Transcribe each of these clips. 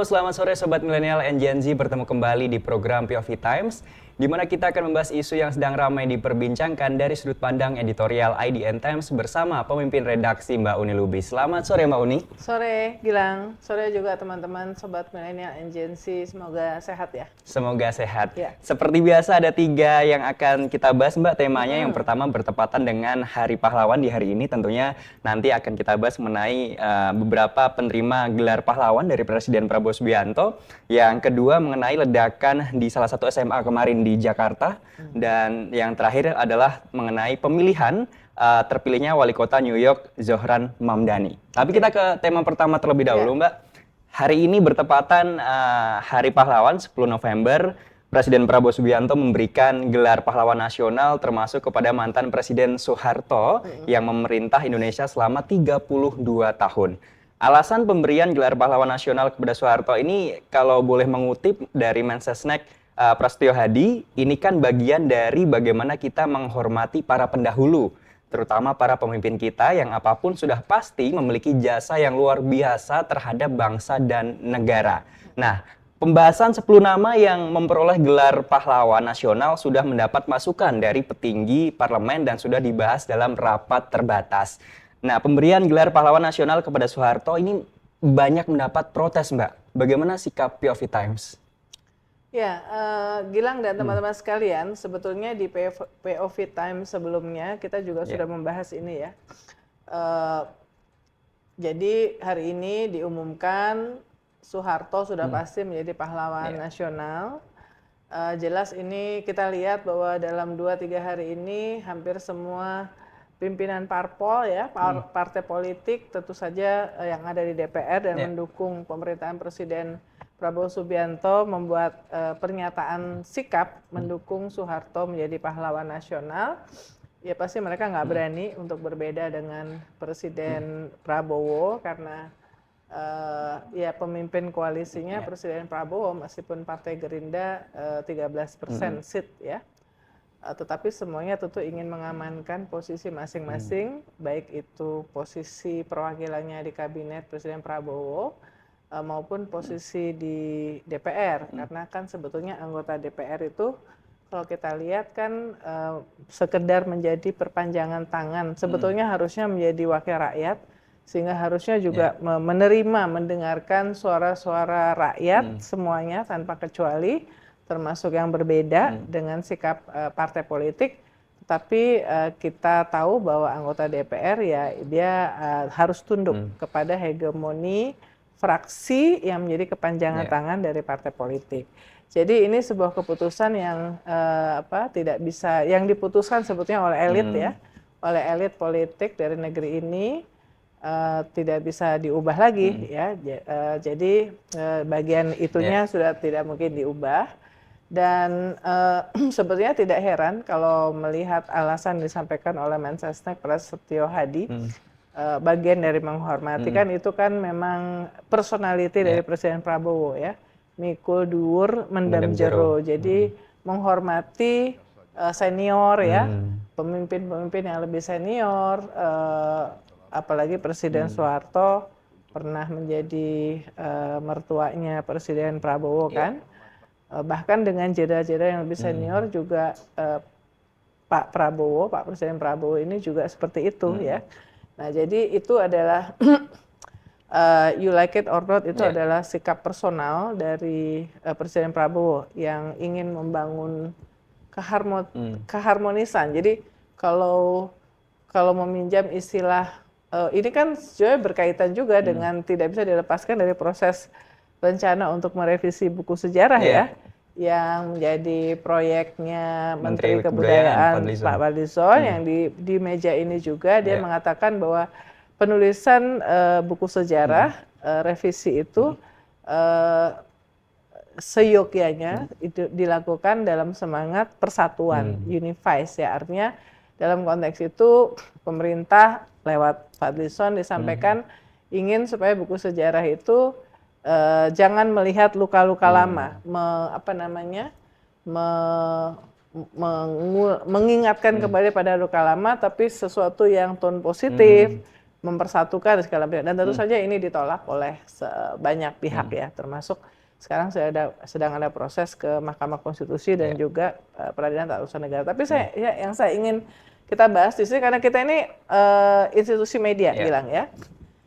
selamat sore Sobat Milenial and Gen Z, bertemu kembali di program POV Times, di mana kita akan membahas isu yang sedang ramai diperbincangkan dari sudut pandang editorial IDN Times bersama pemimpin redaksi Mbak Uni Lubis. Selamat sore Mbak Uni. Sore Gilang, sore juga teman-teman Sobat Milenial and Gen Z, semoga sehat ya. Semoga sehat. Ya. Seperti biasa ada 3 yang akan kita bahas Mbak temanya. Yang pertama bertepatan dengan Hari Pahlawan di hari ini, tentunya nanti akan kita bahas mengenai beberapa penerima gelar pahlawan dari Presiden Prabowo Subianto. Yang kedua mengenai ledakan di salah satu SMA kemarin di Jakarta. Dan yang terakhir adalah mengenai pemilihan terpilihnya Wali Kota New York Zohran Mamdani. Tapi kita ke tema pertama terlebih dahulu Mbak. Hari ini bertepatan Hari Pahlawan 10 November. Presiden Prabowo Subianto memberikan gelar pahlawan nasional termasuk kepada mantan Presiden Soeharto yang memerintah Indonesia selama 32 tahun. Alasan pemberian gelar pahlawan nasional kepada Soeharto ini kalau boleh mengutip dari Mensesnek Prasetyo Hadi, ini kan bagian dari bagaimana kita menghormati para pendahulu, terutama para pemimpin kita yang apapun sudah pasti memiliki jasa yang luar biasa terhadap bangsa dan negara. Nah, pembahasan 10 nama yang memperoleh gelar pahlawan nasional sudah mendapat masukan dari petinggi parlemen dan sudah dibahas dalam rapat terbatas. Nah, pemberian gelar pahlawan nasional kepada Soeharto ini banyak mendapat protes, Mbak. Bagaimana sikap POV Times? Ya, Gilang dan teman-teman sekalian, sebetulnya di POV Times sebelumnya kita juga sudah membahas ini ya. Jadi hari ini diumumkan Soeharto sudah pasti menjadi pahlawan nasional. Jelas ini kita lihat bahwa dalam 2-3 hari ini hampir semua pimpinan parpol ya, partai politik tentu saja yang ada di DPR dan mendukung pemerintahan Presiden Prabowo Subianto membuat pernyataan sikap mendukung Soeharto menjadi pahlawan nasional. Ya pasti mereka nggak berani untuk berbeda dengan Presiden Prabowo karena ya pemimpin koalisinya Presiden Prabowo meskipun Partai Gerindra 13% seat ya. Tetapi semuanya tentu ingin mengamankan posisi masing-masing, baik itu posisi perwakilannya di kabinet Presiden Prabowo maupun posisi di DPR. Karena kan sebetulnya anggota DPR itu kalau kita lihat kan sekedar menjadi perpanjangan tangan, sebetulnya harusnya menjadi wakil rakyat, sehingga harusnya juga menerima, mendengarkan suara-suara rakyat semuanya tanpa kecuali, termasuk yang berbeda dengan sikap partai politik, tapi kita tahu bahwa anggota DPR ya dia harus tunduk kepada hegemoni fraksi yang menjadi kepanjangan tangan dari partai politik. Jadi ini sebuah keputusan yang tidak bisa, yang diputuskan sebetulnya oleh elit ya, oleh elit politik dari negeri ini. Tidak bisa diubah lagi ya. Jadi bagian itunya sudah tidak mungkin diubah. Dan sebetulnya tidak heran kalau melihat alasan disampaikan oleh Mensesnek Prasetyo Hadi, bagian dari menghormati kan itu kan memang personality dari Presiden Prabowo ya, mikul dhuwur mendem jero. Jadi menghormati senior ya, pemimpin-pemimpin yang lebih senior, apalagi Presiden Soeharto pernah menjadi mertuanya Presiden Prabowo kan. Bahkan dengan jeda-jeda yang lebih senior juga Pak Presiden Prabowo ini juga seperti itu ya. Nah jadi itu adalah you like it or not itu adalah sikap personal dari Presiden Prabowo yang ingin membangun keharmonisan. Jadi kalau meminjam istilah ini kan sebenarnya berkaitan juga dengan tidak bisa dilepaskan dari proses rencana untuk merevisi buku sejarah ya, yang menjadi proyeknya Menteri Kebudayaan Pak Fadlizon, yang di meja ini juga dia mengatakan bahwa penulisan buku sejarah revisi itu seyogyanya itu dilakukan dalam semangat persatuan, unifies ya, artinya dalam konteks itu pemerintah lewat Fadlizon disampaikan ingin supaya buku sejarah itu jangan melihat luka-luka lama, mengingatkan kembali pada luka lama, tapi sesuatu yang tone positif, mempersatukan segala macam. Dan tentu saja ini ditolak oleh banyak pihak ya, termasuk sekarang sedang ada proses ke Mahkamah Konstitusi dan juga Peradilan Tata Usaha Negara. Tapi yang saya ingin kita bahas di sini karena kita ini institusi media bilang ya.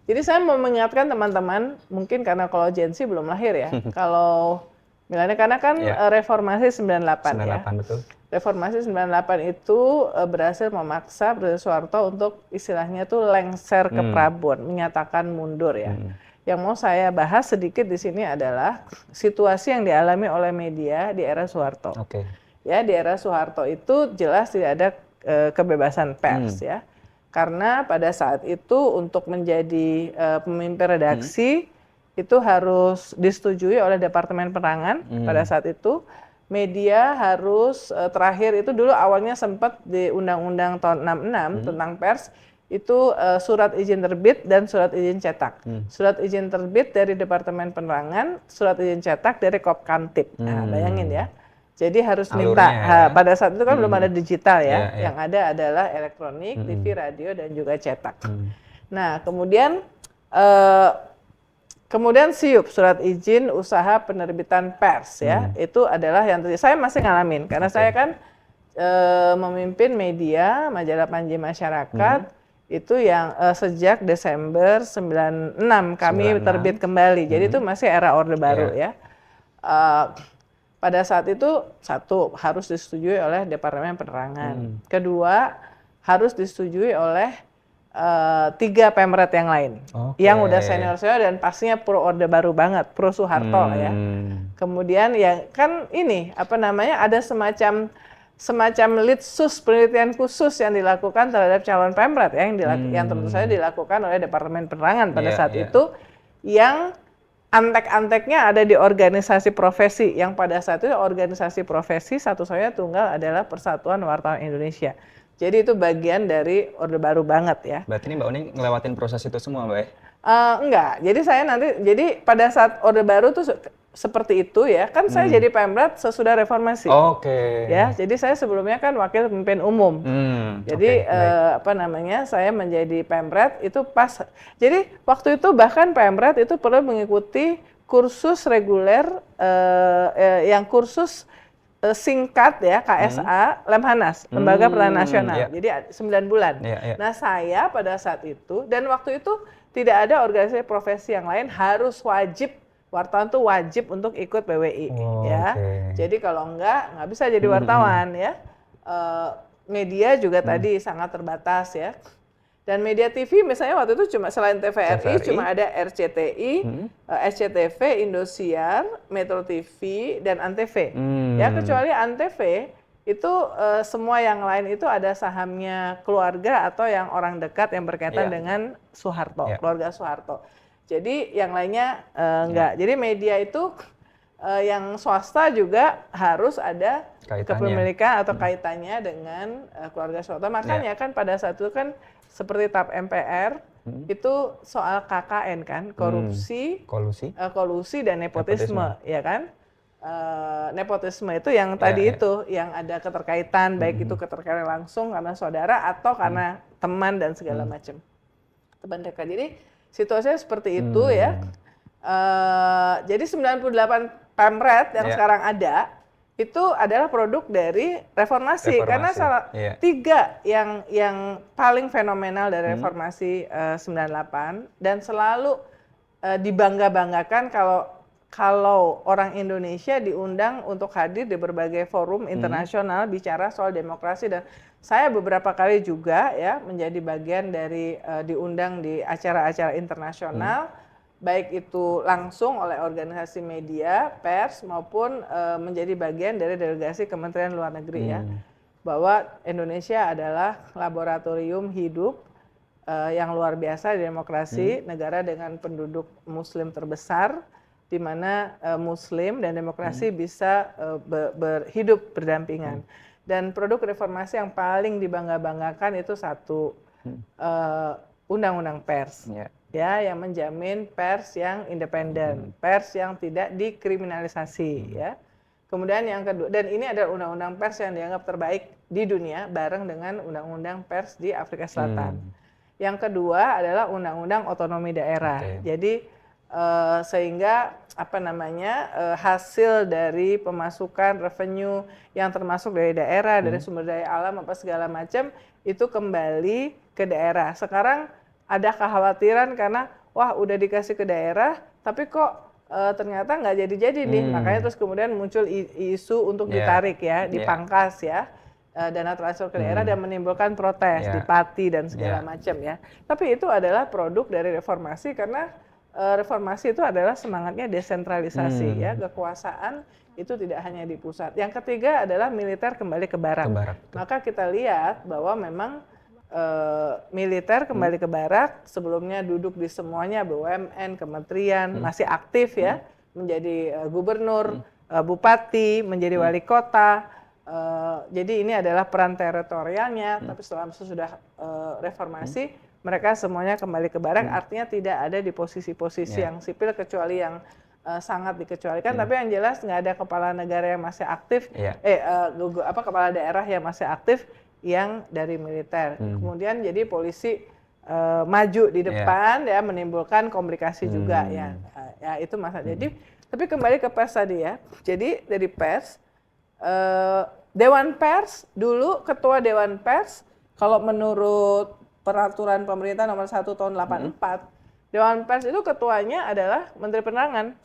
Jadi saya mau mengingatkan teman-teman, mungkin karena kalau Gen Z belum lahir ya, kalau misalnya karena kan reformasi 98 ya. Betul. Reformasi 98 itu berhasil memaksa Presiden Soeharto untuk istilahnya tuh lengser ke Prabon, menyatakan mundur ya. Yang mau saya bahas sedikit di sini adalah situasi yang dialami oleh media di era Soeharto. Ya, di era Soeharto itu jelas tidak ada kebebasan pers ya. Karena pada saat itu untuk menjadi pemimpin redaksi itu harus disetujui oleh Departemen Penerangan pada saat itu. Media harus terakhir itu dulu awalnya sempat di Undang-Undang tahun 66 tentang pers itu surat izin terbit dan surat izin cetak. Surat izin terbit dari Departemen Penerangan, surat izin cetak dari Kopkamtib. Nah, bayangin ya. Jadi harus minta. Pada saat itu kan belum ada digital ya. Yang ada adalah elektronik, TV, radio dan juga cetak. Nah, kemudian SIUP, surat izin usaha penerbitan pers ya, itu adalah yang saya masih ngalamin karena saya kan memimpin media majalah Panji Masyarakat itu yang sejak Desember 96 kami terbit kembali. Jadi itu masih era Orde Baru ya. Pada saat itu satu harus disetujui oleh Departemen Penerangan. Kedua harus disetujui oleh 3 Pemret yang lain, yang udah senior dan pastinya pro Orde Baru banget, pro Soeharto ya. Kemudian ya kan ini apa namanya ada semacam litsus penelitian khusus yang dilakukan terhadap calon Pemret ya, yang tentu saja dilakukan oleh Departemen Penerangan pada saat itu, yang antek-anteknya ada di organisasi profesi, yang pada saat itu organisasi profesi satu-satunya tunggal adalah Persatuan Wartawan Indonesia. Jadi itu bagian dari Orde Baru banget ya. Berarti ini Mbak Uni ngelewatin proses itu semua, Mbak ya? Enggak. Jadi pada saat Orde Baru tuh seperti itu ya. Kan saya jadi Pemret sesudah reformasi. Ya, jadi saya sebelumnya kan wakil pemimpin umum. Jadi saya menjadi Pemret itu pas. Jadi waktu itu bahkan Pemret itu perlu mengikuti kursus reguler yang kursus singkat ya, KSA, Lemhanas, Lembaga Pertahanan Nasional. Jadi 9 bulan. Nah, saya pada saat itu, dan waktu itu tidak ada organisasi profesi yang lain harus wajib, wartawan tuh wajib untuk ikut PWI. Ya. Jadi kalau nggak bisa jadi wartawan ya. Media juga tadi sangat terbatas ya. Dan media TV misalnya waktu itu cuma selain TVRI cuma ada RCTI, SCTV, Indosiar, Metro TV dan Antv. Ya kecuali Antv itu semua yang lain itu ada sahamnya keluarga atau yang orang dekat yang berkaitan dengan Soeharto, keluarga Soeharto. Jadi yang lainnya enggak. Jadi media itu yang swasta juga harus ada kepemilikan atau kaitannya dengan keluarga Soeharto. Makanya kan pada saat itu kan seperti TAP MPR itu soal KKN kan, kolusi dan nepotisme, ya kan? Nepotisme itu yang tadi itu, yang ada keterkaitan, baik itu keterkaitan langsung karena saudara atau karena teman dan segala macam. Teman dekat. Jadi situasinya seperti itu ya. Jadi 98 Pemret yang sekarang ada itu adalah produk dari reformasi. Karena salah 3 yang paling fenomenal dari reformasi 98 dan selalu dibangga-banggakan kalau orang Indonesia diundang untuk hadir di berbagai forum internasional bicara soal demokrasi, dan saya beberapa kali juga ya menjadi bagian dari diundang di acara-acara internasional. Baik itu langsung oleh organisasi media, pers, maupun menjadi bagian dari delegasi Kementerian Luar Negeri ya. Bahwa Indonesia adalah laboratorium hidup yang luar biasa di demokrasi, negara dengan penduduk muslim terbesar, di mana muslim dan demokrasi bisa hidup berdampingan. Dan produk reformasi yang paling dibangga-banggakan itu satu, undang-undang pers. Ya, yang menjamin pers yang independen, pers yang tidak dikriminalisasi ya. Kemudian yang kedua, dan ini adalah undang-undang pers yang dianggap terbaik di dunia bareng dengan undang-undang pers di Afrika Selatan. Yang kedua adalah undang-undang otonomi daerah. Jadi sehingga hasil dari pemasukan revenue yang termasuk dari daerah, dari sumber daya alam apa segala macam itu kembali ke daerah. Sekarang ada kekhawatiran karena wah udah dikasih ke daerah tapi kok ternyata nggak jadi-jadi nih, makanya terus kemudian muncul isu untuk ditarik ya, dipangkas ya dana transfer ke daerah dan menimbulkan protes di Pati dan segala macam ya. Tapi itu adalah produk dari reformasi karena reformasi itu adalah semangatnya desentralisasi ya, kekuasaan itu tidak hanya di pusat. Yang ketiga adalah militer kembali ke barak. Maka kita lihat bahwa memang militer kembali ke barak, sebelumnya duduk di semuanya BUMN, kementerian, masih aktif ya, menjadi gubernur, bupati, menjadi wali kota. Jadi ini adalah peran teritorialnya, tapi sesudah reformasi, mereka semuanya kembali ke barak, artinya tidak ada di posisi-posisi yang sipil kecuali yang sangat dikecualikan, tapi yang jelas nggak ada kepala negara yang masih aktif, kepala daerah yang masih aktif, yang dari militer. Kemudian jadi polisi maju di depan ya, menimbulkan komplikasi juga ya. Ya itu masalah. Jadi tapi kembali ke pers tadi ya. Jadi dari pers Dewan Pers dulu, ketua Dewan Pers kalau menurut peraturan pemerintah nomor 1 tahun 84, Dewan Pers itu ketuanya adalah Menteri Penerangan.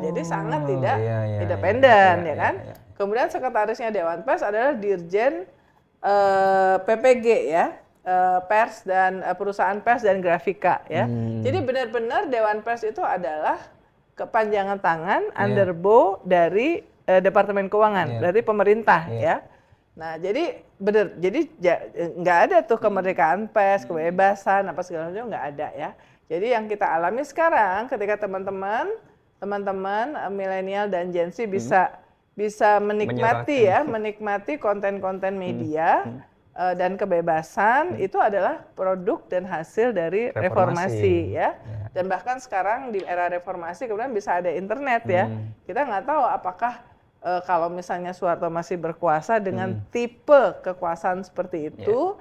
Jadi sangat tidak independen ya kan. Kemudian sekretarisnya Dewan Pers adalah Dirjen PPG ya, pers dan perusahaan pers dan grafika ya. Jadi benar-benar Dewan Pers itu adalah kepanjangan tangan underbow dari Departemen Keuangan, dari pemerintah ya. Nah jadi benar, jadi nggak ada tuh kemerdekaan pers, kebebasan apa segala macam nggak ada ya. Jadi yang kita alami sekarang ketika teman-teman milenial dan Gen Z bisa menikmati ya, menikmati konten-konten media dan kebebasan itu adalah produk dan hasil dari reformasi ya. Dan bahkan sekarang di era reformasi kemudian bisa ada internet ya. Kita nggak tahu apakah kalau misalnya Soeharto masih berkuasa dengan tipe kekuasaan seperti itu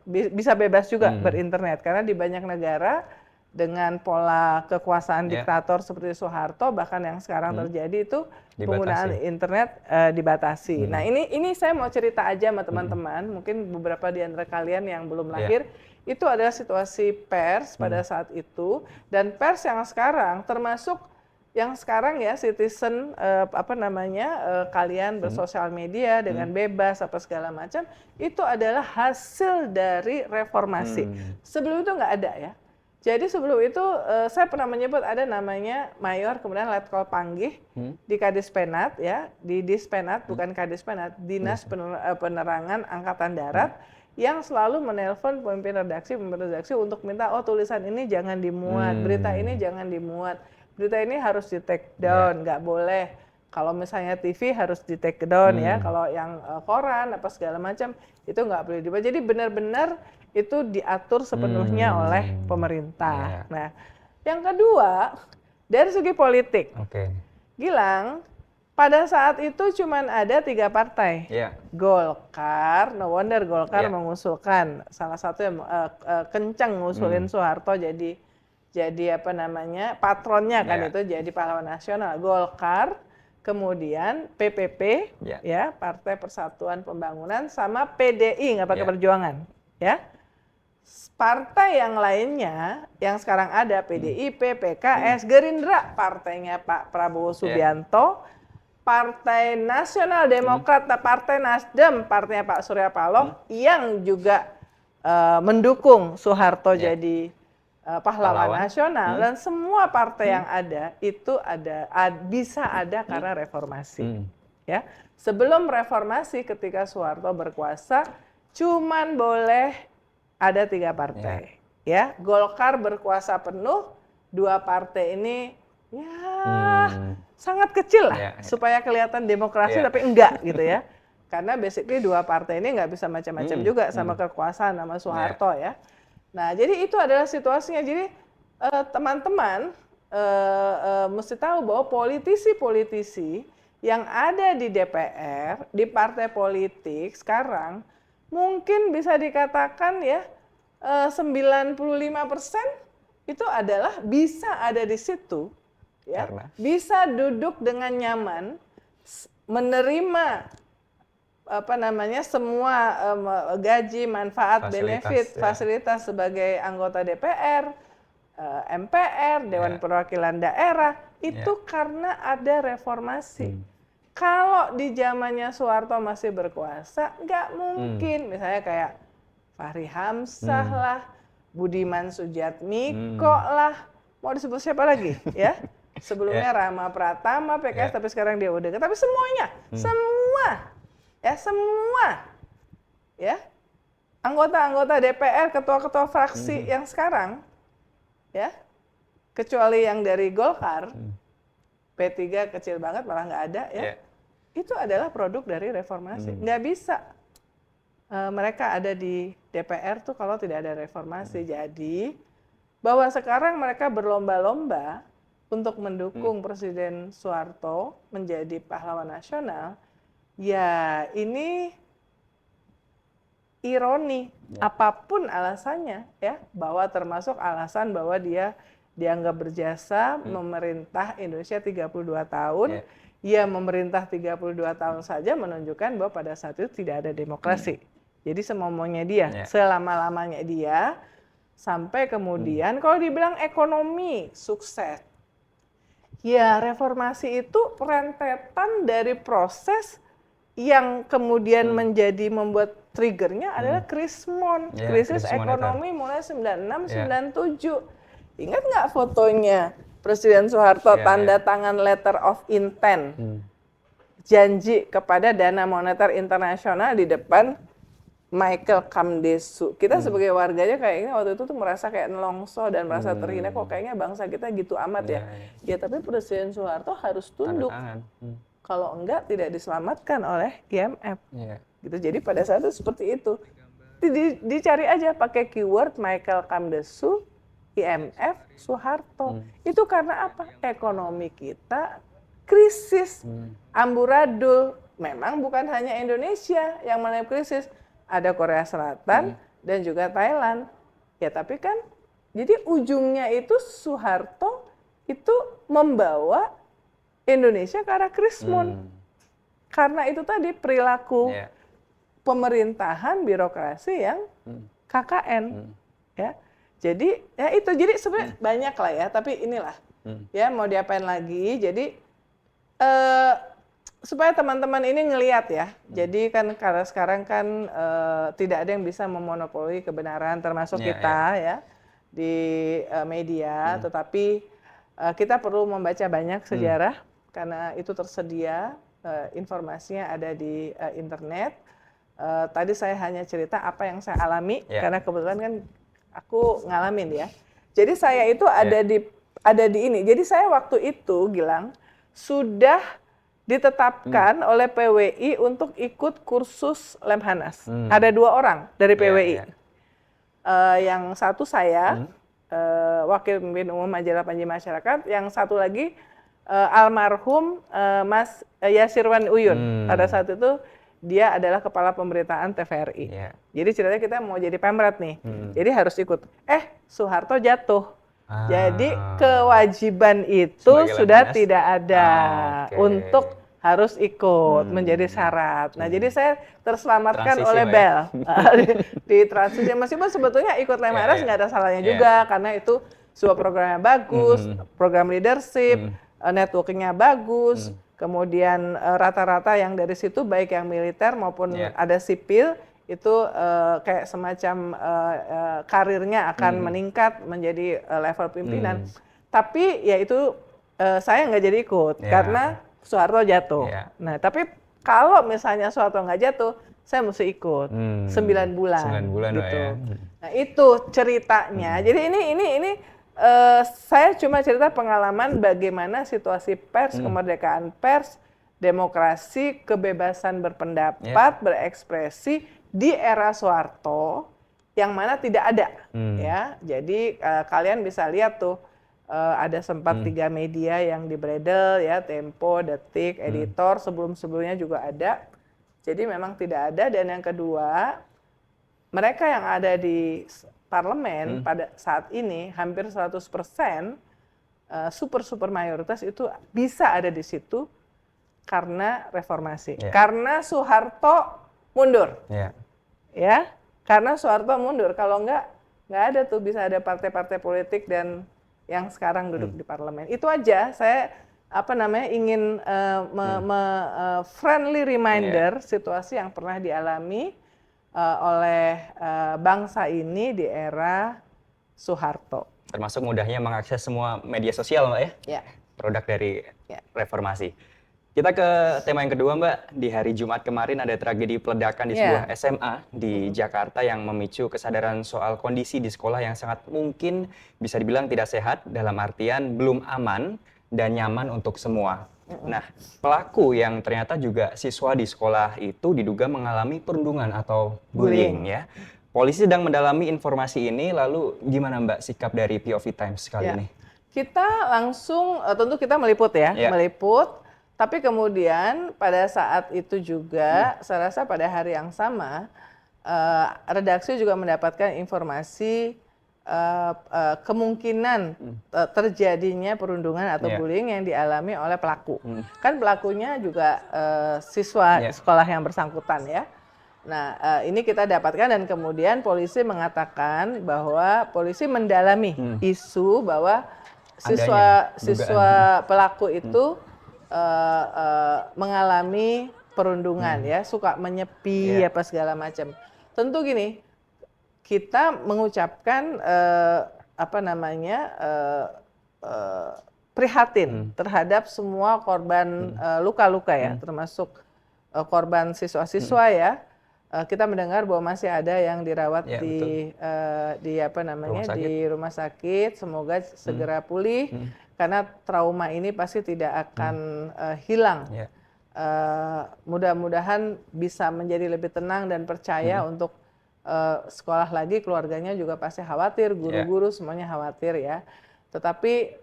bisa bebas juga berinternet karena di banyak negara dengan pola kekuasaan diktator seperti Soeharto bahkan yang sekarang terjadi itu penggunaan internet dibatasi. Nah ini saya mau cerita aja sama teman-teman, mungkin beberapa di antara kalian yang belum lahir, itu adalah situasi pers pada saat itu, dan pers yang sekarang termasuk yang sekarang ya citizen kalian bersosial media dengan bebas apa segala macam itu adalah hasil dari reformasi. Sebelum itu nggak ada ya. Jadi sebelum itu saya pernah menyebut ada namanya Mayor kemudian Letkol Panggih di Kadispenat ya, di Dispenat bukan Kadispenat, Dinas Penerangan Angkatan Darat yang selalu menelpon pemimpin redaksi untuk minta tulisan ini jangan dimuat, berita ini jangan dimuat, berita ini harus di take down, nggak boleh. Kalau misalnya TV harus di take down ya, kalau yang koran apa segala macam itu nggak boleh dibuat. Jadi benar-benar itu diatur sepenuhnya oleh pemerintah. Nah, yang kedua dari segi politik, Gilang, pada saat itu cuma ada 3 partai, Golkar, no wonder Golkar mengusulkan salah satu yang kencang ngusulin Soeharto jadi patronnya kan itu jadi pahlawan nasional, Golkar. Kemudian PPP ya, Partai Persatuan Pembangunan, sama PDI nggak pakai Perjuangan ya. Partai yang lainnya yang sekarang ada PDIP, PKS, Gerindra, partainya Pak Prabowo Subianto, Partai Nasional Demokrat, Partai Nasdem, partainya Pak Surya Paloh yang juga mendukung Soeharto jadi pahlawan nasional, dan semua partai yang ada itu bisa ada karena reformasi. Ya, sebelum reformasi ketika Soeharto berkuasa cuman boleh ada 3 partai. Ya, Golkar berkuasa penuh, 2 partai ini ya sangat kecil lah supaya kelihatan demokrasi tapi enggak gitu ya. Karena basically 2 partai ini nggak bisa macam-macam juga sama kekuasaan sama Soeharto ya. Nah, jadi itu adalah situasinya. Jadi teman-teman mesti tahu bahwa politisi-politisi yang ada di DPR, di partai politik sekarang mungkin bisa dikatakan ya 95% itu adalah bisa ada di situ, ya, bisa duduk dengan nyaman, menerima semua gaji, manfaat, benefit, fasilitas sebagai anggota DPR, MPR, Dewan Perwakilan Daerah, itu karena ada reformasi. Kalau di zamannya Soeharto masih berkuasa, nggak mungkin, misalnya kayak Fahri Hamzah lah, Budiman Sujatmiko lah, mau disebut siapa lagi ya? Sebelumnya Rama Pratama, PKS, tapi sekarang dia udah. Tapi semuanya, semua, ya, anggota-anggota DPR, ketua-ketua fraksi yang sekarang, ya, kecuali yang dari Golkar, P3 kecil banget, malah nggak ada, ya, itu adalah produk dari reformasi. Nggak bisa mereka ada di DPR tuh kalau tidak ada reformasi. Jadi bahwa sekarang mereka berlomba-lomba untuk mendukung Presiden Soeharto menjadi pahlawan nasional, ya ini ironi, apapun alasannya, ya, bahwa termasuk alasan bahwa dia dianggap berjasa memerintah Indonesia 32 tahun, ya memerintah 32 tahun saja menunjukkan bahwa pada saat itu tidak ada demokrasi. Jadi semaunya dia, selama-lamanya dia, sampai kemudian kalau dibilang ekonomi sukses, ya reformasi itu rentetan dari proses yang kemudian menjadi membuat triggernya adalah Krismon, krisis ekonomi mulai 96-97. Ingat nggak fotonya Presiden Soeharto tanda tangan letter of intent, janji kepada Dana Moneter Internasional di depan Michael Kamdesu. Kita sebagai warganya kayaknya waktu itu tuh merasa kayak nelongso dan merasa terhina, kok kayaknya bangsa kita gitu amat ya. Ya tapi Presiden Soeharto harus tunduk. Kalau enggak tidak diselamatkan oleh IMF. Gitu. Jadi pada saat itu seperti itu. Dicari aja pakai keyword Michael Kamdesu, IMF, Soeharto. Itu karena apa? Ekonomi kita krisis, amburadul. Memang bukan hanya Indonesia yang mengalami krisis. Ada Korea Selatan dan juga Thailand. Ya tapi kan, jadi ujungnya itu Soeharto itu membawa Indonesia ke arah Krismon. Karena itu tadi perilaku pemerintahan birokrasi yang KKN. Ya. Jadi ya itu, jadi sebenarnya banyak lah ya, tapi inilah ya mau diapain lagi. Jadi supaya teman-teman ini ngelihat ya. Jadi kan karena sekarang kan tidak ada yang bisa memonopoli kebenaran termasuk kita ya di media, tetapi kita perlu membaca banyak sejarah karena itu tersedia informasinya ada di internet. Tadi saya hanya cerita apa yang saya alami karena kebetulan kan aku ngalamin ya. Jadi saya itu ada di ini. Jadi saya waktu itu Gilang sudah ditetapkan oleh PWI untuk ikut kursus Lemhanas. Ada 2 orang dari PWI. Yang satu saya, Wakil Pemimpin Umum Majalah Panji Masyarakat. Yang satu lagi almarhum Mas Yasirwan Uyun. Pada saat itu dia adalah Kepala Pemberitaan TVRI. Jadi ceritanya kita mau jadi pemret nih. Jadi harus ikut. Soeharto jatuh. Jadi kewajiban itu sudah tidak ada untuk harus ikut menjadi syarat. Nah, jadi saya terselamatkan oleh Bel di transisi. Meskipun sebetulnya ikut Lemhanas nggak ada salahnya juga karena itu sebuah programnya bagus, program leadership, networkingnya bagus. Kemudian rata-rata yang dari situ baik yang militer maupun ada sipil itu kayak semacam karirnya akan meningkat menjadi level pimpinan. Tapi ya itu saya nggak jadi ikut karena Soeharto jatuh. Nah tapi kalau misalnya Soeharto nggak jatuh, saya mesti ikut 9 bulan. 9 bulan gitu. ya. Nah itu ceritanya. Jadi ini saya cuma cerita pengalaman bagaimana situasi pers, kemerdekaan pers, demokrasi, kebebasan berpendapat, berekspresi di era Soeharto yang mana tidak ada. Ya, jadi kalian bisa lihat tuh ada sempat 3 media yang dibredel ya, Tempo, Detik, Editor, sebelum-sebelumnya juga ada. Jadi memang tidak ada. Dan yang kedua, mereka yang ada di parlemen pada saat ini hampir 100% super mayoritas itu bisa ada di situ karena reformasi. Karena Soeharto mundur. Ya, karena Soeharto mundur. Kalau nggak ada tuh bisa ada partai-partai politik dan yang sekarang duduk di parlemen. Itu aja saya ingin friendly reminder situasi yang pernah dialami oleh bangsa ini di era Soeharto. Termasuk mudahnya mengakses semua media sosial, Mbak ya? Produk dari reformasi. Kita ke tema yang kedua, Mbak. Di hari Jumat kemarin ada tragedi peledakan di sebuah SMA di Jakarta yang memicu kesadaran soal kondisi di sekolah yang sangat mungkin bisa dibilang tidak sehat, dalam artian belum aman dan nyaman untuk semua. Nah, pelaku yang ternyata juga siswa di sekolah itu diduga mengalami perundungan atau bullying ya. Polisi sedang mendalami informasi ini, lalu gimana Mbak sikap dari POV Times kali ini? Kita langsung, tentu kita meliput meliput, tapi kemudian pada saat itu juga, saya rasa pada hari yang sama, redaksi juga mendapatkan informasi kemungkinan terjadinya perundungan atau bullying yang dialami oleh pelaku. Kan pelakunya juga siswa sekolah yang bersangkutan ya. Nah, ini kita dapatkan dan kemudian polisi mengatakan bahwa polisi mendalami isu bahwa siswa pelaku itu mengalami perundungan ya, suka menyepi apa segala macam. Tentu gini, kita mengucapkan prihatin terhadap semua korban luka-luka ya, termasuk korban siswa-siswa ya. Kita mendengar bahwa masih ada yang dirawat di rumah sakit. Semoga segera pulih karena trauma ini pasti tidak akan hilang. Mudah-mudahan bisa menjadi lebih tenang dan percaya untuk sekolah lagi. Keluarganya juga pasti khawatir, guru-guru semuanya khawatir ya. Tetapi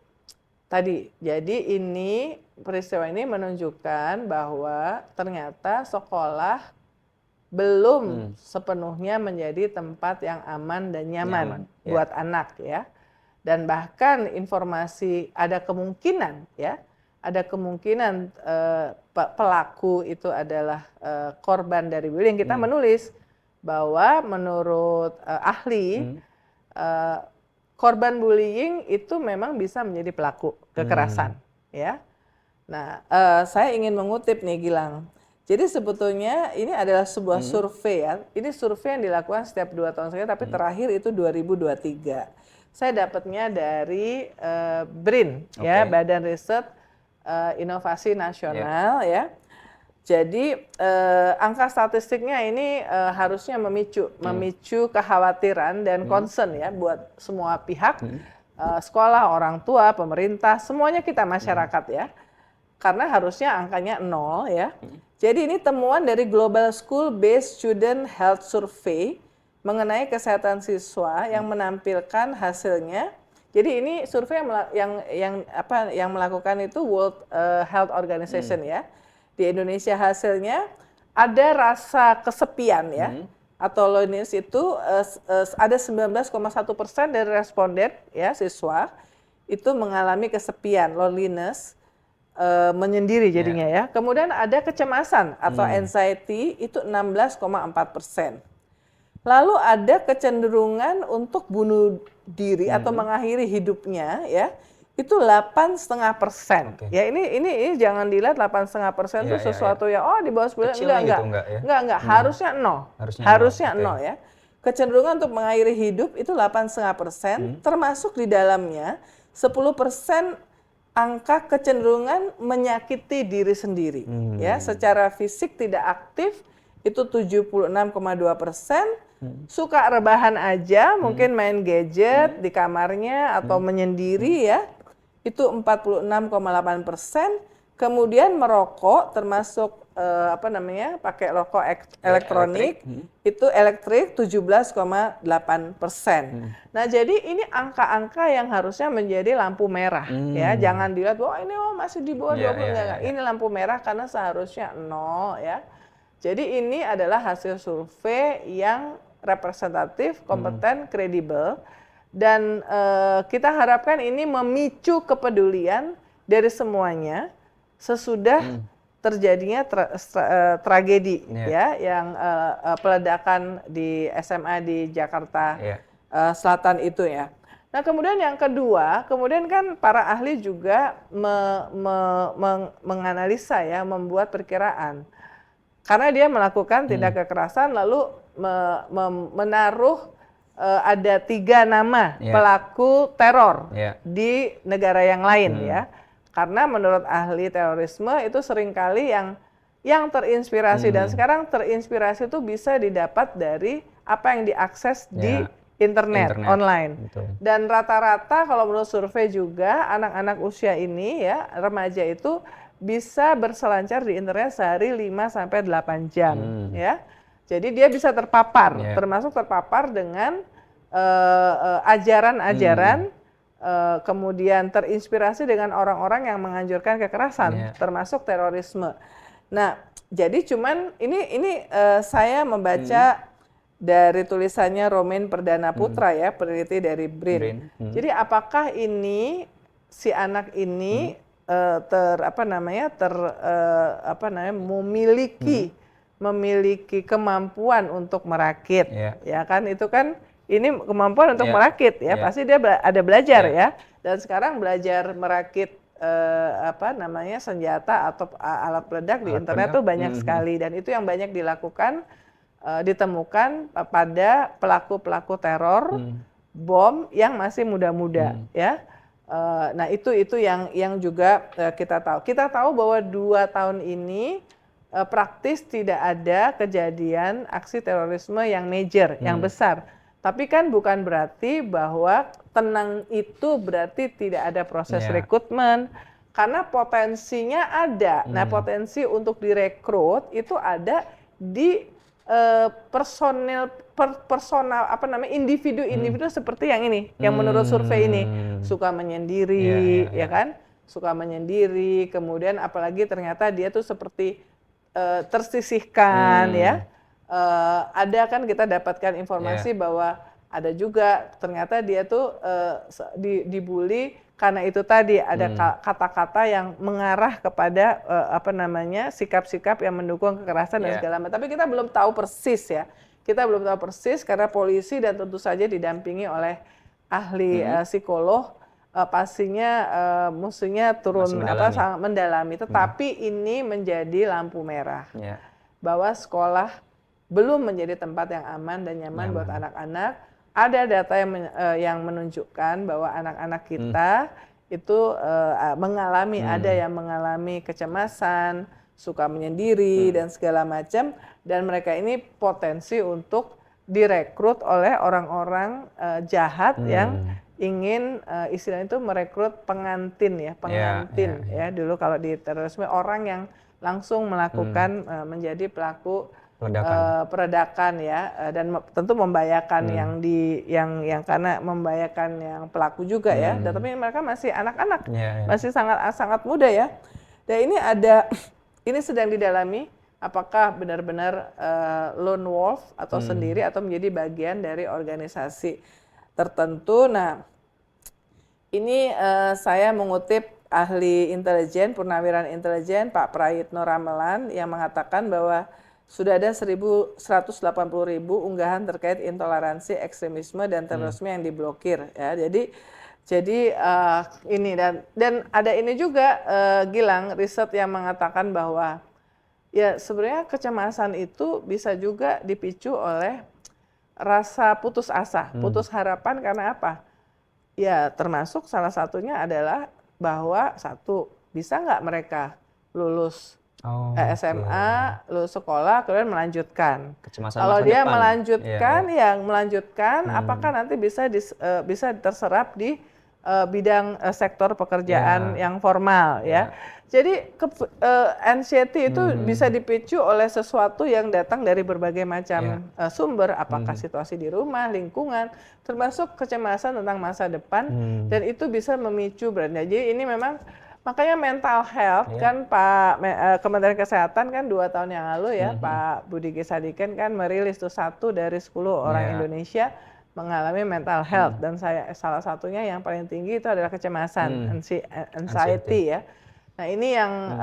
tadi, jadi ini peristiwa ini menunjukkan bahwa ternyata sekolah belum sepenuhnya menjadi tempat yang aman dan nyaman buat anak ya. Dan bahkan informasi ada kemungkinan pelaku itu adalah korban dari bullying. Kita menulis bahwa menurut ahli korban bullying itu memang bisa menjadi pelaku kekerasan ya. Nah, saya ingin mengutip nih Gilang. Jadi sebetulnya ini adalah sebuah survei ya. Ini survei yang dilakukan setiap 2 tahun sekali, tapi terakhir itu 2023. Saya dapatnya dari BRIN, ya, Badan Riset Inovasi Nasional ya. Jadi angka statistiknya ini harusnya memicu kekhawatiran dan concern ya buat semua pihak, sekolah, orang tua, pemerintah, semuanya kita masyarakat ya. Karena harusnya angkanya 0 ya. Jadi ini temuan dari Global School Based Student Health Survey mengenai kesehatan siswa yang menampilkan hasilnya. Jadi ini survei yang melakukan itu World Health Organization ya. Di Indonesia hasilnya ada rasa kesepian ya. Atau loneliness itu ada 19,1% dari responden ya siswa itu mengalami kesepian, loneliness. Menyendiri jadinya ya. Kemudian ada kecemasan atau anxiety itu 16,4%. Lalu ada kecenderungan untuk bunuh diri atau mengakhiri hidupnya ya. Itu 8,5%. Ya ini jangan dilihat 8,5% itu sesuatu yang di bawah 10 enggak. Harusnya 0. Harusnya 0 ya. Kecenderungan untuk mengakhiri hidup itu 8,5%, termasuk di dalamnya 10% angka kecenderungan menyakiti diri sendiri, ya, secara fisik tidak aktif itu 76,2%, suka rebahan aja, mungkin main gadget di kamarnya atau menyendiri ya, itu 46,8%, kemudian merokok termasuk pakai rokok elektronik, itu elektrik 17,8%. Nah, jadi ini angka-angka yang harusnya menjadi lampu merah ya. Jangan dilihat ini masih di bawah 20 enggak. Ini lampu merah karena seharusnya 0 ya. Jadi ini adalah hasil survei yang representatif, kompeten, kredibel, dan kita harapkan ini memicu kepedulian dari semuanya sesudah terjadinya tragedi ya yang peledakan di SMA di Jakarta Selatan itu ya. Nah kemudian yang kedua, kemudian kan para ahli juga menganalisa ya, membuat perkiraan. Karena dia melakukan tindak kekerasan lalu menaruh ada 3 nama pelaku teror di negara yang lain ya. Karena menurut ahli terorisme itu seringkali yang terinspirasi dan sekarang terinspirasi itu bisa didapat dari apa yang diakses di internet online. Betul. Dan rata-rata kalau menurut survei juga anak-anak usia ini ya, remaja itu bisa berselancar di internet sehari 5 sampai 8 jam ya. Jadi dia bisa terpapar, termasuk terpapar dengan ajaran-ajaran kemudian terinspirasi dengan orang-orang yang menganjurkan kekerasan, termasuk terorisme. Nah, jadi cuman ini saya membaca dari tulisannya Romain Perdana Putra ya, peneliti dari BRIN. Jadi apakah ini si anak ini memiliki kemampuan untuk merakit, ya kan? Itu kan ini kemampuan untuk merakit ya, pasti dia ada belajar ya. Dan sekarang belajar merakit senjata atau alat peledak di internet tuh banyak sekali, dan itu yang banyak dilakukan ditemukan pada pelaku-pelaku teror bom yang masih muda-muda ya. Nah itu yang juga kita tahu. Kita tahu bahwa 2 tahun ini praktis tidak ada kejadian aksi terorisme yang major, yang besar. Tapi kan bukan berarti bahwa tenang itu berarti tidak ada proses rekrutmen, karena potensinya ada. Nah potensi untuk direkrut itu ada di personal individu seperti yang ini, yang menurut survei ini suka menyendiri, ya kan, suka menyendiri, kemudian apalagi ternyata dia tuh seperti tersisihkan, ya. Ada kan kita dapatkan informasi bahwa ada juga ternyata dia tuh dibully karena itu tadi ada kata-kata yang mengarah kepada sikap-sikap yang mendukung kekerasan dan segala macam. Tapi kita belum tahu persis ya. Kita belum tahu persis karena polisi dan tentu saja didampingi oleh ahli psikolog pastinya musuhnya turun sangat mendalami. Tetapi ini menjadi lampu merah bahwa sekolah belum menjadi tempat yang aman dan nyaman buat anak-anak. Ada data yang menunjukkan bahwa anak-anak kita itu mengalami, ada yang mengalami kecemasan, suka menyendiri dan segala macam, dan mereka ini potensi untuk direkrut oleh orang-orang jahat yang ingin istilahnya itu merekrut pengantin ya, ya dulu kalau di terorisme orang yang langsung melakukan menjadi pelaku peredakan ya, dan tentu membahayakan yang karena membahayakan yang pelaku juga ya. Dan tapi mereka masih anak-anak, masih sangat muda ya. Dan ini sedang didalami apakah benar-benar lone wolf atau sendiri atau menjadi bagian dari organisasi tertentu. Nah, ini saya mengutip ahli intelijen, purnawiran intelijen Pak Prayitno Ramelan yang mengatakan bahwa sudah ada 180.000 unggahan terkait intoleransi, ekstremisme dan terorisme yang diblokir ya. Jadi ini dan ada ini juga Gilang, riset yang mengatakan bahwa ya sebenarnya kecemasan itu bisa juga dipicu oleh rasa putus asa, putus harapan karena apa? Ya termasuk salah satunya adalah bahwa bisa nggak mereka lulus SMA, lulus sekolah, kemudian melanjutkan. Kalau dia melanjutkan, apakah nanti bisa terserap di bidang sektor pekerjaan yang formal, ya. Jadi anxiety itu bisa dipicu oleh sesuatu yang datang dari berbagai macam sumber, apakah situasi di rumah, lingkungan, termasuk kecemasan tentang masa depan, dan itu bisa memicu brand. Jadi ini memang Makanya mental health kan Kementerian Kesehatan kan 2 tahun yang lalu ya Pak Budi G. Sadikin kan merilis tuh 1 dari 10 orang Indonesia mengalami mental health dan salah satunya yang paling tinggi itu adalah kecemasan, anxiety ya. Nah ini yang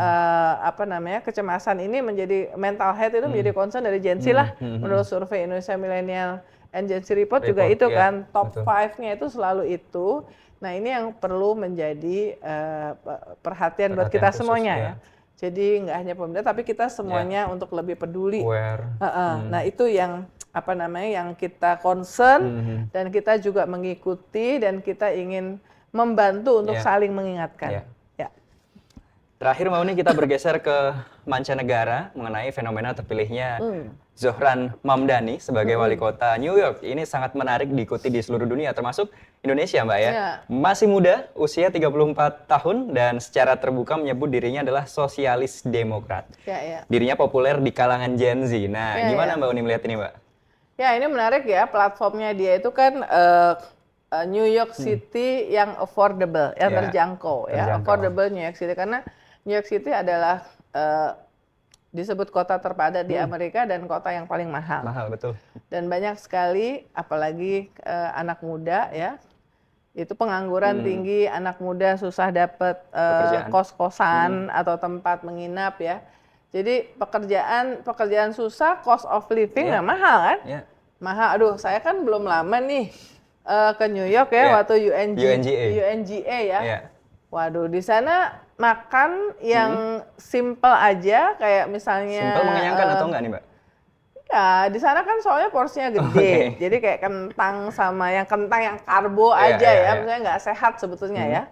kecemasan ini menjadi mental health itu menjadi concern dari Gen Z lah. Menurut survei Indonesia Millennial and Gen Z Report juga itu kan top 5-nya itu selalu itu. Nah ini yang perlu menjadi perhatian buat kita semuanya ya. Jadi nggak hanya pemerintah tapi kita semuanya untuk lebih peduli. Nah itu yang yang kita concern dan kita juga mengikuti dan kita ingin membantu untuk saling mengingatkan. Terakhir Mbak Uni kita bergeser ke mancanegara mengenai fenomena terpilihnya Zohran Mamdani sebagai wali kota New York. Ini sangat menarik diikuti di seluruh dunia termasuk Indonesia Mbak ya. Masih muda, usia 34 tahun dan secara terbuka menyebut dirinya adalah sosialis demokrat. Dirinya populer di kalangan Gen Z. Nah gimana Mbak Uni melihat ini Mbak? Ya ini menarik ya, platformnya dia itu kan New York City yang affordable, yang terjangkau ya. Affordable New York City karena New York City adalah disebut kota terpadat di Amerika dan kota yang paling mahal. Mahal, betul. Dan banyak sekali, apalagi anak muda ya, itu pengangguran tinggi, anak muda susah dapat kos-kosan atau tempat menginap ya. Jadi pekerjaan susah, cost of living mahal kan? Mahal. Aduh, saya kan belum lama nih ke New York ya waktu UNGA ya. Waduh, di sana makan yang simple aja kayak misalnya simple mengenyangkan atau enggak nih Mbak? Ya di sana kan soalnya porsinya gede, jadi kayak kentang sama kentang yang karbo aja ya, maksudnya nggak sehat sebetulnya ya.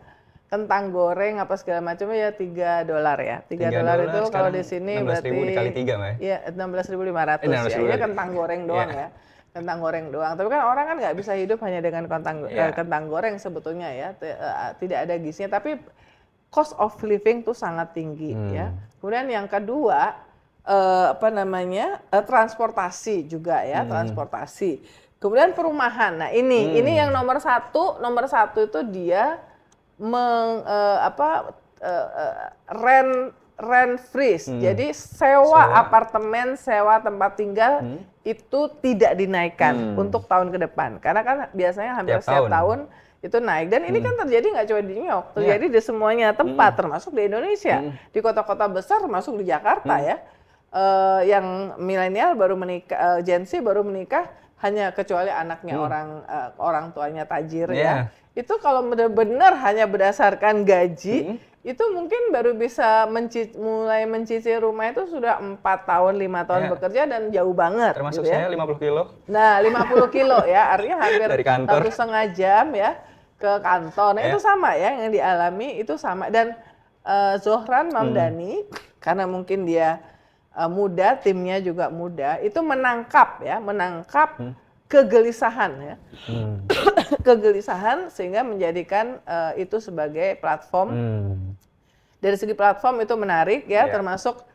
Kentang goreng apa segala macam ya $3 ya. $3 itu kalau di sini berarti 16.000 dikali 3 Mbak ya? Iya 16.500 ya. Ini kentang goreng doang ya. Kentang goreng doang. Tapi kan orang kan nggak bisa hidup hanya dengan kentang goreng sebetulnya ya. Tidak ada gizinya. Tapi cost of living tuh sangat tinggi ya. Kemudian yang kedua transportasi juga ya, transportasi. Kemudian perumahan. Nah ini yang nomor satu itu dia rent freeze. Jadi sewa apartemen, sewa tempat tinggal itu tidak dinaikkan untuk tahun ke depan. Karena kan biasanya hampir setiap tahun itu naik. Dan ini kan terjadi nggak cuma di New York, terjadi di semuanya tempat, termasuk di Indonesia, di kota-kota besar, termasuk di Jakarta ya. Yang milenial baru menikah, Gen Z baru menikah, hanya kecuali anaknya orang tuanya tajir ya. Itu kalau benar-benar hanya berdasarkan gaji, itu mungkin baru bisa mulai mencicil rumah itu sudah 4 tahun, 5 tahun bekerja dan jauh banget. Termasuk gitu saya 50 kilo. Nah 50 kilo ya, artinya hampir dari kantor 1,5 jam ya ke kantor. Nah itu sama ya, yang dialami itu sama. Dan Zohran Mamdani, karena mungkin dia muda, timnya juga muda, itu menangkap kegelisahan ya. Kegelisahan sehingga menjadikan itu sebagai platform. Dari segi platform itu menarik ya, termasuk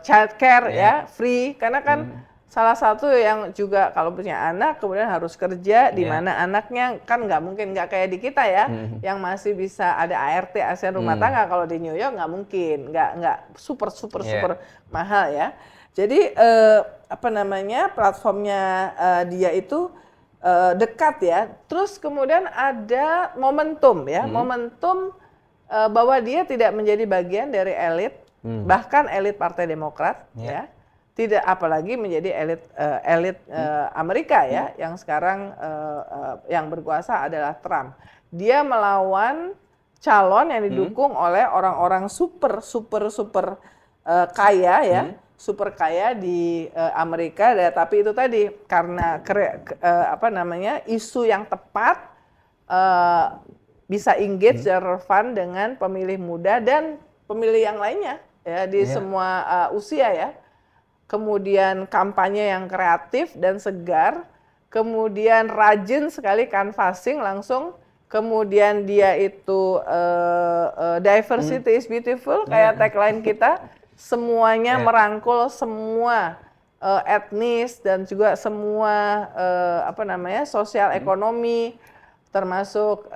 childcare ya, free, karena kan salah satu yang juga kalau punya anak kemudian harus kerja di mana anaknya kan nggak mungkin nggak kayak di kita ya, yang masih bisa ada ART ASN rumah tangga. Kalau di New York nggak mungkin, nggak super mahal ya. Jadi platformnya dia itu dekat ya. Terus kemudian ada momentum ya, momentum bahwa dia tidak menjadi bagian dari elit, bahkan elit Partai Demokrat ya. Tidak apalagi menjadi elit Amerika ya, yang sekarang yang berkuasa adalah Trump. Dia melawan calon yang didukung oleh orang-orang super kaya ya. Super kaya di Amerika, tapi itu tadi karena isu yang tepat bisa engage dan relevan dengan pemilih muda dan pemilih yang lainnya ya di semua usia ya. Kemudian kampanye yang kreatif dan segar, kemudian rajin sekali canvassing langsung, kemudian dia itu diversity is beautiful kayak tagline kita. Semuanya merangkul semua etnis dan juga semua sosial ekonomi, termasuk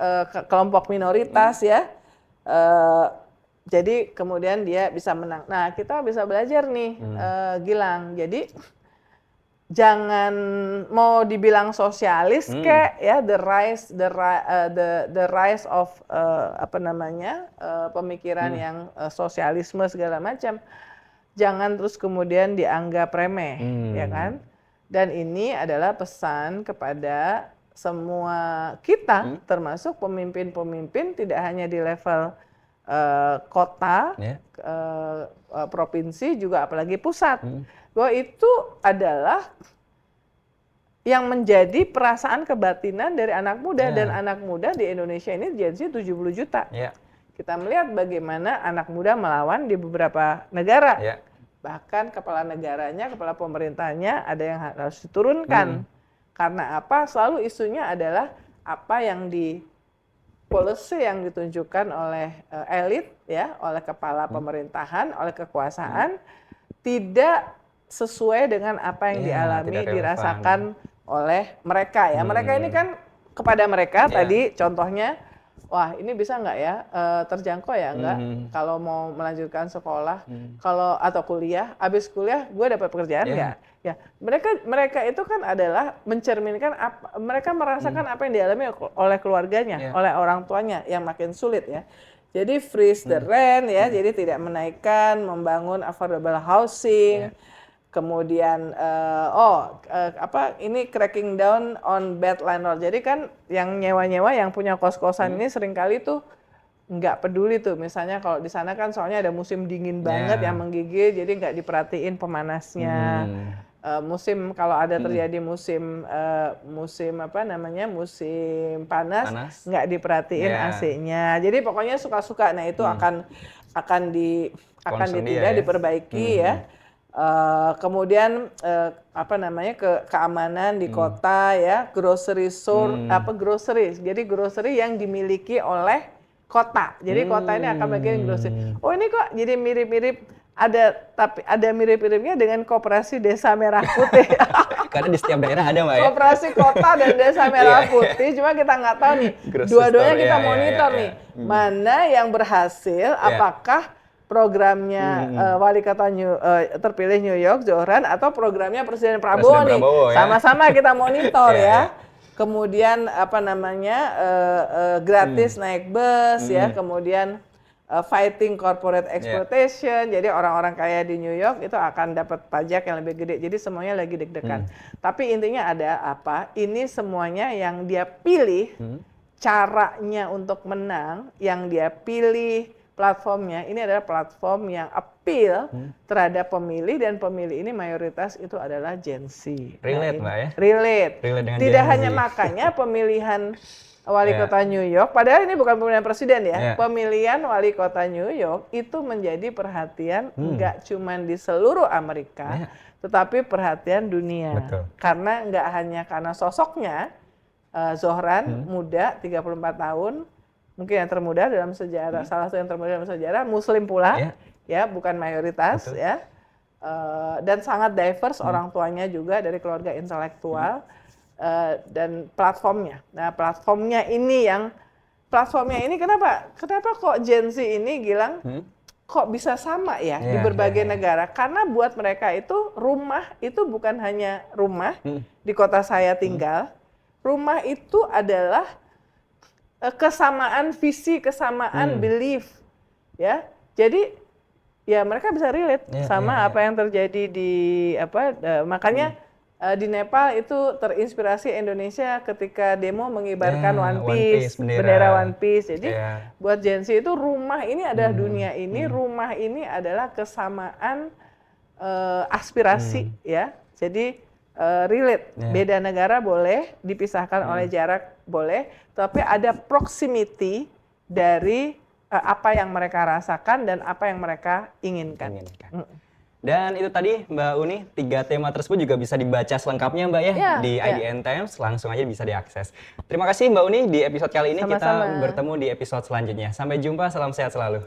kelompok minoritas ya. Jadi kemudian dia bisa menang. Nah, kita bisa belajar nih, Gilang. Jadi jangan mau dibilang sosialis kek ya, the rise of pemikiran yang sosialisme segala macam. Jangan terus kemudian dianggap remeh, ya kan? Dan ini adalah pesan kepada semua kita, termasuk pemimpin-pemimpin tidak hanya di level kota, provinsi, juga apalagi pusat. Bahwa itu adalah yang menjadi perasaan kebatinan dari anak muda. Dan anak muda di Indonesia ini Gen Z 70 juta. Kita melihat bagaimana anak muda melawan di beberapa negara. Bahkan kepala negaranya, kepala pemerintahnya ada yang harus diturunkan. Karena apa? Selalu isunya adalah apa yang policy yang ditunjukkan oleh elit, ya, oleh kepala pemerintahan, oleh kekuasaan, tidak sesuai dengan apa yang dialami, dirasakan oleh mereka ya. Mereka ini kan kepada mereka tadi contohnya, wah ini bisa nggak ya terjangkau ya nggak kalau mau melanjutkan sekolah, kalau atau kuliah, habis kuliah gue dapat pekerjaan nggak? Ya mereka itu kan adalah mencerminkan mereka merasakan apa yang dialami oleh keluarganya, oleh orang tuanya yang makin sulit ya. Jadi freeze the rent ya, jadi tidak menaikkan, membangun affordable housing. Kemudian ini cracking down on bad landlord. Jadi kan yang nyewa-nyewa yang punya kos-kosan ini seringkali tuh nggak peduli tuh. Misalnya kalau di sana kan soalnya ada musim dingin banget yang menggigil, jadi nggak diperhatiin pemanasnya. Musim kalau ada terjadi musim panas nggak diperhatiin AC-nya. Jadi pokoknya suka-suka. Nah itu akan ditindak, diperbaiki ya. Kemudian keamanan di kota ya, grocery store jadi grocery yang dimiliki oleh kota. Jadi kota ini akan bagian grocery. Oh ini kok jadi mirip-mirip tapi ada mirip-miripnya dengan Koperasi Desa Merah Putih. Karena di setiap daerah ada Mbak ya. Koperasi Kota dan Desa Merah Putih, cuma kita nggak tahu nih. Dua-duanya kita monitor nih. Mana yang berhasil, apakah programnya wali kota terpilih New York, Zohran, atau programnya Presiden Prabowo nih. Sama-sama kita monitor ya. Kemudian gratis naik bus ya, kemudian fighting corporate exploitation. Jadi orang-orang kaya di New York itu akan dapat pajak yang lebih gede. Jadi semuanya lagi deg-degan. Tapi intinya ada apa? Ini semuanya yang dia pilih, caranya untuk menang, yang dia pilih platformnya, ini adalah platform yang appeal terhadap pemilih, dan pemilih ini mayoritas itu adalah Gen Z. Relate Mbak ya? Relate. Tidak hanya makanya pemilihan wali kota New York, padahal ini bukan pemilihan presiden ya, pemilihan wali kota New York itu menjadi perhatian nggak cuma di seluruh Amerika, tetapi perhatian dunia. Karena nggak hanya karena sosoknya, Zohran muda 34 tahun, mungkin yang termuda dalam sejarah, salah satu yang termuda dalam sejarah, Muslim pula, ya bukan mayoritas ya, dan sangat diverse, orang tuanya juga dari keluarga intelektual. Dan platformnya. Nah, platformnya ini kenapa kok Gen Z ini Gilang kok bisa sama ya di berbagai negara? Karena buat mereka itu rumah itu bukan hanya rumah di kota saya tinggal. Rumah itu adalah kesamaan visi, kesamaan belief, ya. Jadi ya mereka bisa relate sama apa yang terjadi di makanya. Di Nepal itu terinspirasi Indonesia ketika demo mengibarkan One Piece, bendera One Piece. Jadi buat Gen Z itu rumah ini adalah dunia ini, rumah ini adalah kesamaan aspirasi ya. Jadi relate, beda negara boleh, dipisahkan oleh jarak boleh, tapi ada proximity dari apa yang mereka rasakan dan apa yang mereka inginkan. Dan itu tadi Mbak Uni, 3 tema tersebut juga bisa dibaca selengkapnya Mbak ya, di IDN Times, langsung aja bisa diakses. Terima kasih Mbak Uni, di episode kali ini kita bertemu di episode selanjutnya. Sampai jumpa, salam sehat selalu.